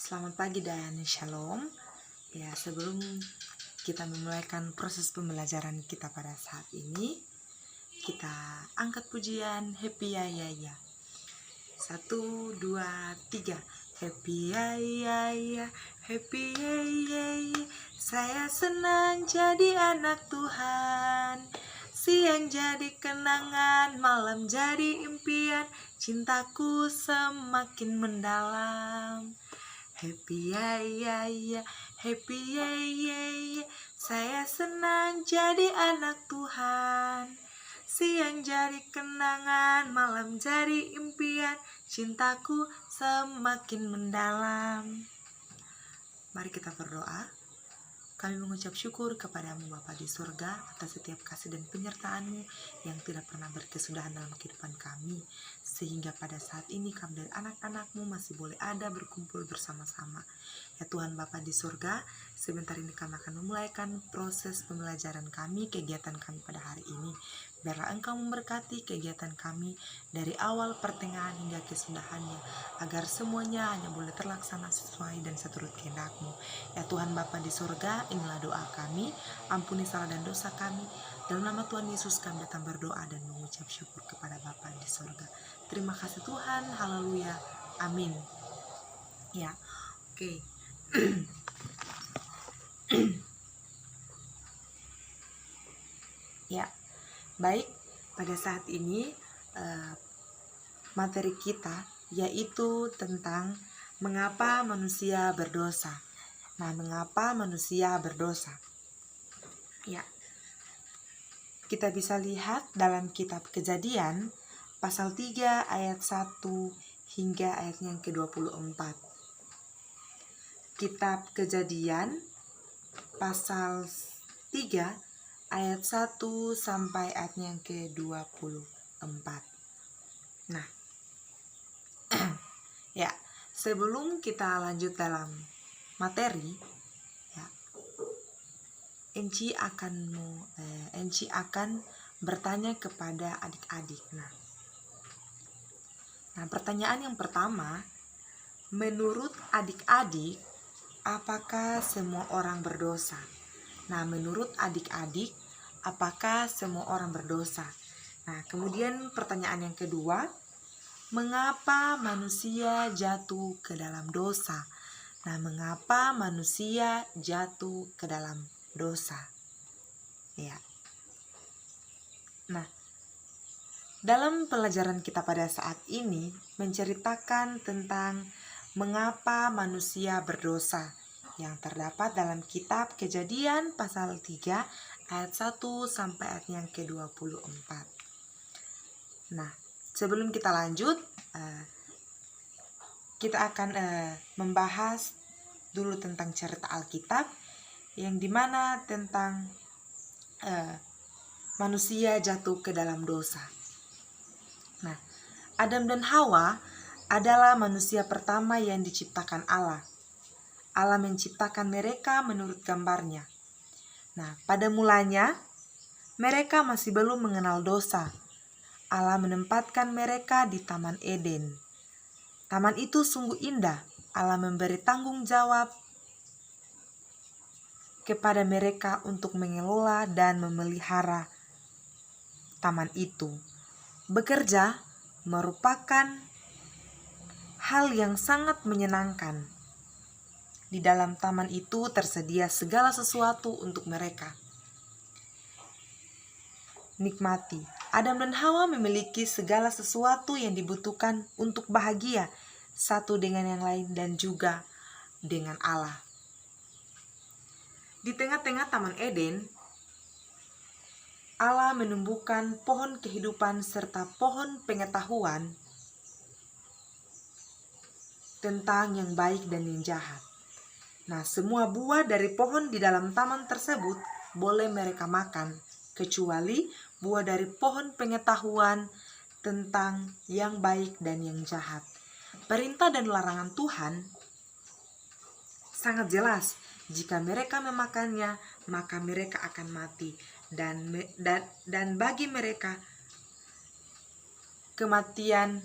Selamat pagi dan shalom. Ya, sebelum kita memulaikan proses pembelajaran kita pada saat ini, kita angkat pujian Happy Ya Ya Ya. 1, 2, 3. Happy Ya Ya Ya, Happy Ya Ya Ya. Saya senang jadi anak Tuhan. Siang jadi kenangan, malam jadi impian. Cintaku semakin mendalam. Happy ya ya ya, happy ya ya ya. Saya senang jadi anak Tuhan. Siang jadi kenangan, malam jadi impian. Cintaku semakin mendalam. Mari kita berdoa. Kami mengucap syukur kepadamu Bapa di surga atas setiap kasih dan penyertaan-Mu yang tidak pernah berkesudahan dalam kehidupan kami. Sehingga pada saat ini kami dan anak-anak-Mu masih boleh ada berkumpul bersama-sama. Ya Tuhan Bapa di surga, sebentar ini kami akan memulaikan proses pembelajaran kami, kegiatan kami pada hari ini. Biarlah Engkau memberkati kegiatan kami dari awal, pertengahan hingga kesudahannya, agar semuanya hanya boleh terlaksana sesuai dan seturut kehendak-Mu. Ya Tuhan Bapa di surga, inilah doa kami, ampuni salah dan dosa kami. Dalam nama Tuhan Yesus kami datang berdoa dan mengucap syukur kepada Bapa di surga. Terima kasih Tuhan, haleluya, amin. Ya, oke. Ya, baik, pada saat ini materi kita yaitu tentang mengapa manusia berdosa. Nah, mengapa manusia berdosa? Ya, kita bisa lihat dalam kitab Kejadian pasal 3 ayat 1 hingga ayat yang ke-24. Kitab Kejadian pasal 3 ayat 1 sampai ayat yang ke-24. Nah, ya, sebelum kita lanjut dalam materi, ya, Enci akan bertanya kepada adik-adik. Nah, pertanyaan yang pertama, menurut adik-adik, apakah semua orang berdosa? Nah, menurut adik-adik, apakah semua orang berdosa? Nah, kemudian pertanyaan yang kedua, mengapa manusia jatuh ke dalam dosa? Nah, mengapa manusia jatuh ke dalam dosa? Ya. Nah, dalam pelajaran kita pada saat ini menceritakan tentang mengapa manusia berdosa yang terdapat dalam kitab Kejadian pasal 3 ayat 1 sampai ayat yang ke-24. Nah, sebelum kita lanjut, kita akan membahas dulu tentang cerita Alkitab yang dimana tentang manusia jatuh ke dalam dosa. Nah, Adam dan Hawa adalah manusia pertama yang diciptakan Allah. Allah menciptakan mereka menurut gambarnya. Nah, pada mulanya mereka masih belum mengenal dosa. Allah menempatkan mereka di Taman Eden. Taman itu sungguh indah. Allah memberi tanggung jawab kepada mereka untuk mengelola dan memelihara taman itu. Bekerja merupakan hal yang sangat menyenangkan. Di dalam taman itu tersedia segala sesuatu untuk mereka nikmati. Adam dan Hawa memiliki segala sesuatu yang dibutuhkan untuk bahagia satu dengan yang lain dan juga dengan Allah. Di tengah-tengah Taman Eden, Allah menumbuhkan pohon kehidupan serta pohon pengetahuan tentang yang baik dan yang jahat. Nah, semua buah dari pohon di dalam taman tersebut boleh mereka makan, kecuali buah dari pohon pengetahuan tentang yang baik dan yang jahat. Perintah dan larangan Tuhan sangat jelas. Jika mereka memakannya, maka mereka akan mati. Dan bagi mereka, kematian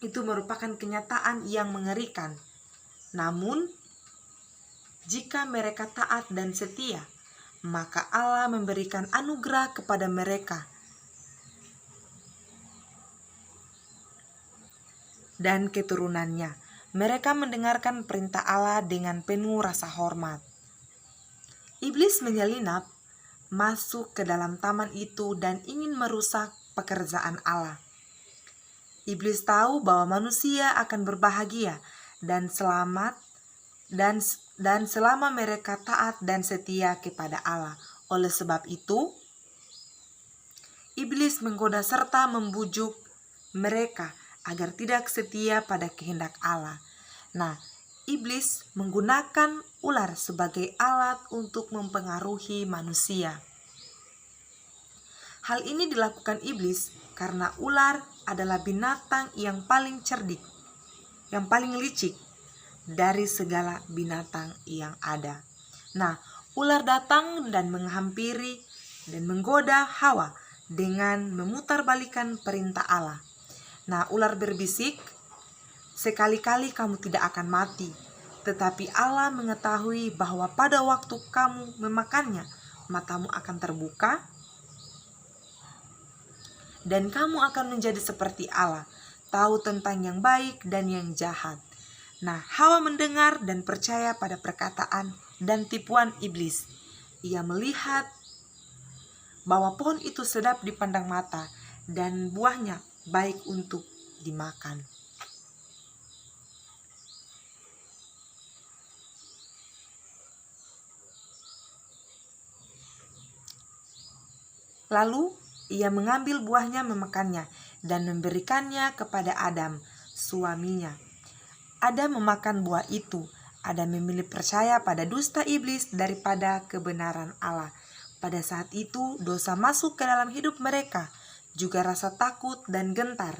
itu merupakan kenyataan yang mengerikan. Namun, jika mereka taat dan setia, maka Allah memberikan anugerah kepada mereka. Dan keturunannya, mereka mendengarkan perintah Allah dengan penuh rasa hormat. Iblis menyelinap masuk ke dalam taman itu dan ingin merusak pekerjaan Allah. Iblis tahu bahwa manusia akan berbahagia dan selamat dan selama mereka taat dan setia kepada Allah. Oleh sebab itu, iblis menggoda serta membujuk mereka agar tidak setia pada kehendak Allah. Nah, iblis menggunakan ular sebagai alat untuk mempengaruhi manusia. Hal ini dilakukan iblis karena ular adalah binatang yang paling cerdik, yang paling licik dari segala binatang yang ada. Nah, ular datang dan menghampiri dan menggoda Hawa dengan memutarbalikkan perintah Allah. Nah, ular berbisik, "Sekali-kali kamu tidak akan mati, tetapi Allah mengetahui bahwa pada waktu kamu memakannya, matamu akan terbuka, dan kamu akan menjadi seperti Allah, tahu tentang yang baik dan yang jahat." Nah, Hawa mendengar dan percaya pada perkataan dan tipuan iblis. Ia melihat bahwa pohon itu sedap dipandang mata dan buahnya baik untuk dimakan. Lalu ia mengambil buahnya, memakannya, dan memberikannya kepada Adam, suaminya. Adam memakan buah itu. Adam memilih percaya pada dusta iblis daripada kebenaran Allah. Pada saat itu, dosa masuk ke dalam hidup mereka, juga rasa takut dan gentar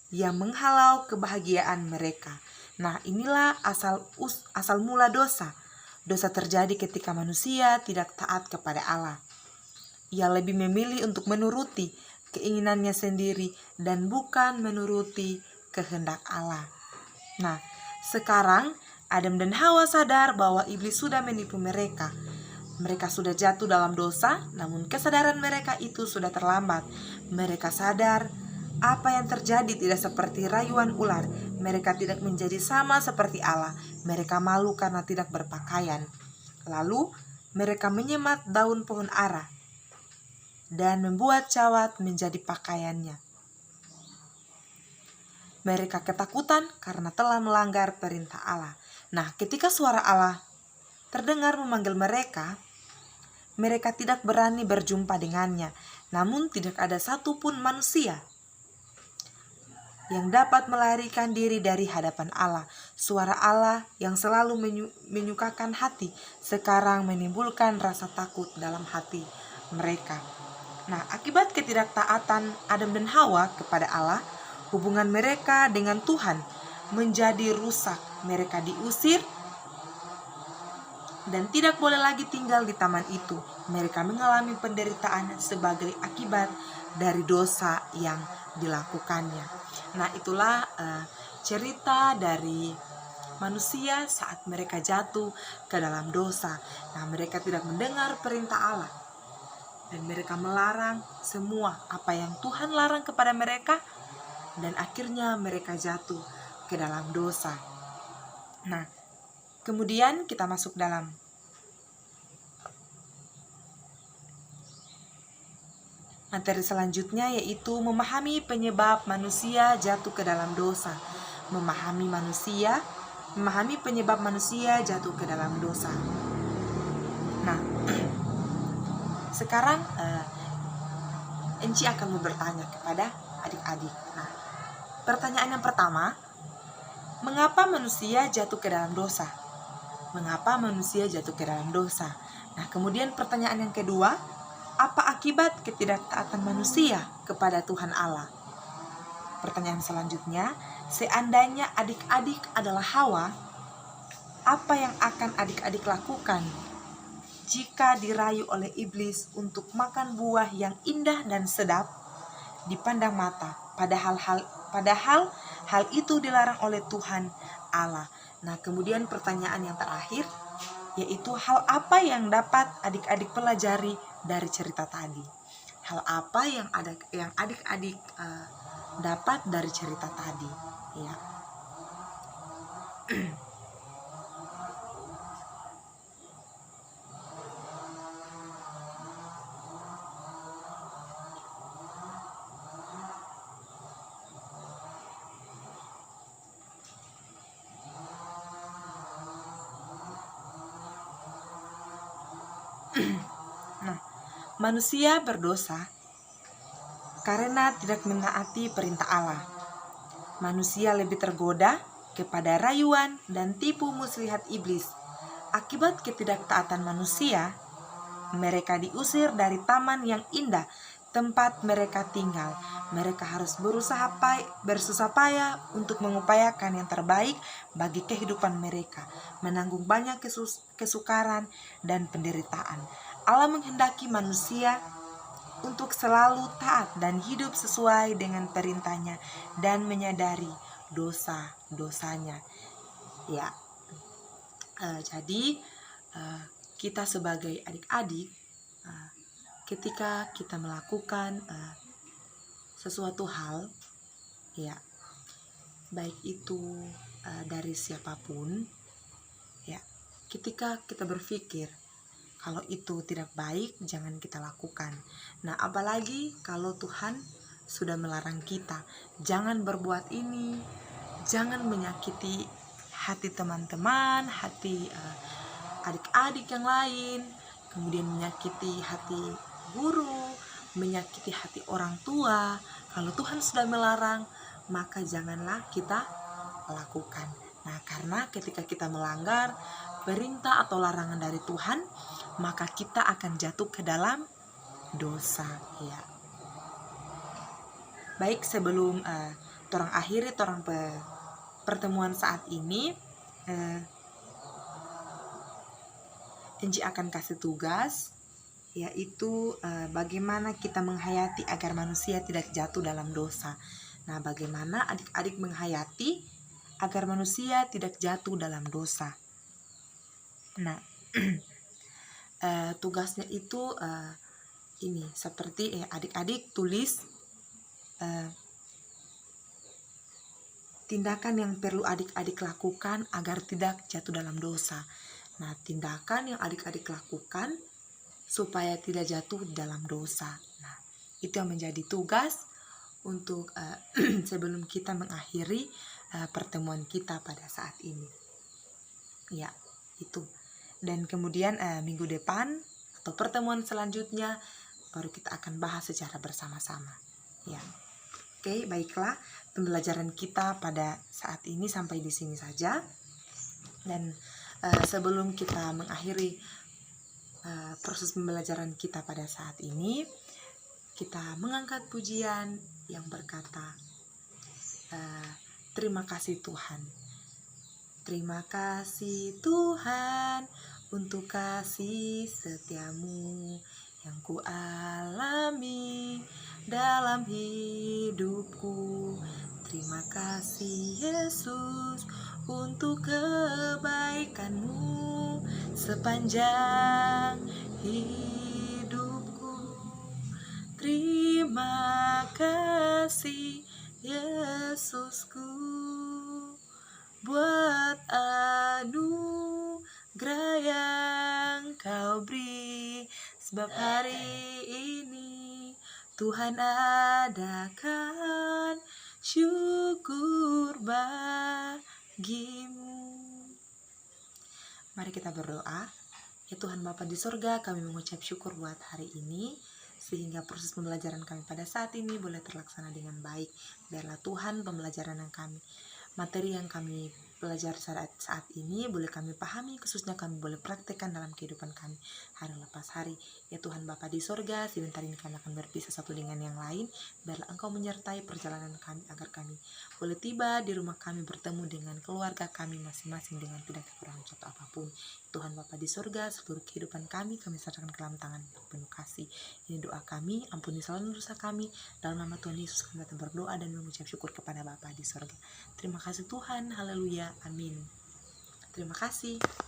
yang menghalau kebahagiaan mereka. Nah, inilah asal mula dosa. Dosa terjadi ketika manusia tidak taat kepada Allah. Ia lebih memilih untuk menuruti keinginannya sendiri dan bukan menuruti kehendak Allah. Nah, sekarang Adam dan Hawa sadar bahwa iblis sudah menipu mereka. Mereka sudah jatuh dalam dosa, namun kesadaran mereka itu sudah terlambat. Mereka sadar apa yang terjadi tidak seperti rayuan ular. Mereka tidak menjadi sama seperti Allah. Mereka malu karena tidak berpakaian. Lalu mereka menyemat daun pohon ara dan membuat cawat menjadi pakaiannya. Mereka ketakutan karena telah melanggar perintah Allah. Nah, ketika suara Allah terdengar memanggil mereka, mereka tidak berani berjumpa dengannya. Namun tidak ada satupun manusia yang dapat melarikan diri dari hadapan Allah. Suara Allah yang selalu menyukakan hati sekarang menimbulkan rasa takut dalam hati mereka. Nah, akibat ketidaktaatan Adam dan Hawa kepada Allah, hubungan mereka dengan Tuhan menjadi rusak. Mereka diusir dan tidak boleh lagi tinggal di taman itu. Mereka mengalami penderitaan sebagai akibat dari dosa yang dilakukannya. Nah, itulah cerita dari manusia saat mereka jatuh ke dalam dosa. Nah, mereka tidak mendengar perintah Allah dan mereka melarang semua apa yang Tuhan larang kepada mereka, dan akhirnya mereka jatuh ke dalam dosa. Nah, kemudian kita masuk dalam materi selanjutnya, yaitu memahami penyebab manusia jatuh ke dalam dosa. Memahami penyebab manusia jatuh ke dalam dosa. Nah, sekarang Enci akan bertanya kepada adik-adik. Nah, pertanyaan yang pertama, mengapa manusia jatuh ke dalam dosa? Mengapa manusia jatuh ke dalam dosa? Nah, kemudian pertanyaan yang kedua, apa akibat ketidaktaatan manusia kepada Tuhan Allah? Pertanyaan selanjutnya, seandainya adik-adik adalah Hawa, apa yang akan adik-adik lakukan jika dirayu oleh iblis untuk makan buah yang indah dan sedap dipandang mata, padahal hal itu dilarang oleh Tuhan Allah. Nah, kemudian pertanyaan yang terakhir, yaitu hal apa yang dapat adik-adik pelajari dari cerita tadi? Hal apa yang adik-adik dapat dari cerita tadi? Ya. Nah, manusia berdosa karena tidak menaati perintah Allah. Manusia lebih tergoda kepada rayuan dan tipu muslihat iblis. Akibat ketidaktaatan manusia, mereka diusir dari taman yang indah tempat mereka tinggal. Mereka harus bersusah payah untuk mengupayakan yang terbaik bagi kehidupan mereka, menanggung banyak kesukaran dan penderitaan. Allah menghendaki manusia untuk selalu taat dan hidup sesuai dengan perintahnya dan menyadari dosa-dosanya. Ya, jadi kita sebagai adik-adik, ketika kita melakukan sesuatu hal, ya, baik itu dari siapapun, ya, ketika kita berpikir kalau itu tidak baik, jangan kita lakukan. Nah, apalagi kalau Tuhan sudah melarang kita, jangan berbuat ini, jangan menyakiti hati teman-teman, hati adik-adik yang lain, kemudian menyakiti hati guru, menyakiti hati orang tua. Kalau Tuhan sudah melarang, maka janganlah kita lakukan. Nah, karena ketika kita melanggar perintah atau larangan dari Tuhan, maka kita akan jatuh ke dalam dosa, ya. Baik, sebelum torang akhiri pertemuan saat ini, Enji akan kasih tugas, yaitu bagaimana kita menghayati agar manusia tidak jatuh dalam dosa. Nah, bagaimana adik-adik menghayati agar manusia tidak jatuh dalam dosa. Nah, tugasnya itu ini seperti adik-adik tulis tindakan yang perlu adik-adik lakukan agar tidak jatuh dalam dosa. Nah, tindakan yang adik-adik lakukan supaya tidak jatuh dalam dosa. Nah, itu yang menjadi tugas untuk sebelum kita mengakhiri pertemuan kita pada saat ini. Ya, itu. Dan kemudian minggu depan atau pertemuan selanjutnya baru kita akan bahas secara bersama-sama. Ya. Oke, baiklah, pembelajaran kita pada saat ini sampai di sini saja. Dan sebelum kita mengakhiri proses pembelajaran kita pada saat ini, kita mengangkat pujian yang berkata, terima kasih Tuhan. Terima kasih Tuhan untuk kasih setiamu yang ku alami dalam hidupku. Terima kasih Yesus untuk kebaikanmu sepanjang hidupku. Terima kasih Yesusku buat anugerah yang kau beri, sebab hari ini Tuhan adakan syukur bagimu. Mari kita berdoa. Ya Tuhan Bapa di surga, kami mengucap syukur buat hari ini, sehingga proses pembelajaran kami pada saat ini boleh terlaksana dengan baik. Biarlah Tuhan pembelajaran yang materi yang kami belajar saat ini boleh kami pahami, khususnya kami boleh praktekkan dalam kehidupan kami hari lepas hari. Ya Tuhan Bapa di sorga, sebentar ini kami akan berpisah satu dengan yang lain. Biarlah Engkau menyertai perjalanan kami agar kami boleh tiba di rumah kami bertemu dengan keluarga kami masing-masing dengan tidak kekurangan suatu apapun. Tuhan Bapa di sorga, seluruh kehidupan kami serahkan ke dalam tangan penuh kasih. Ini doa kami, ampuni selalu dosa kami. Dalam nama Tuhan Yesus kami datang berdoa dan mengucap syukur kepada Bapa di sorga. Terima kasih Tuhan, haleluya, amin. Terima kasih.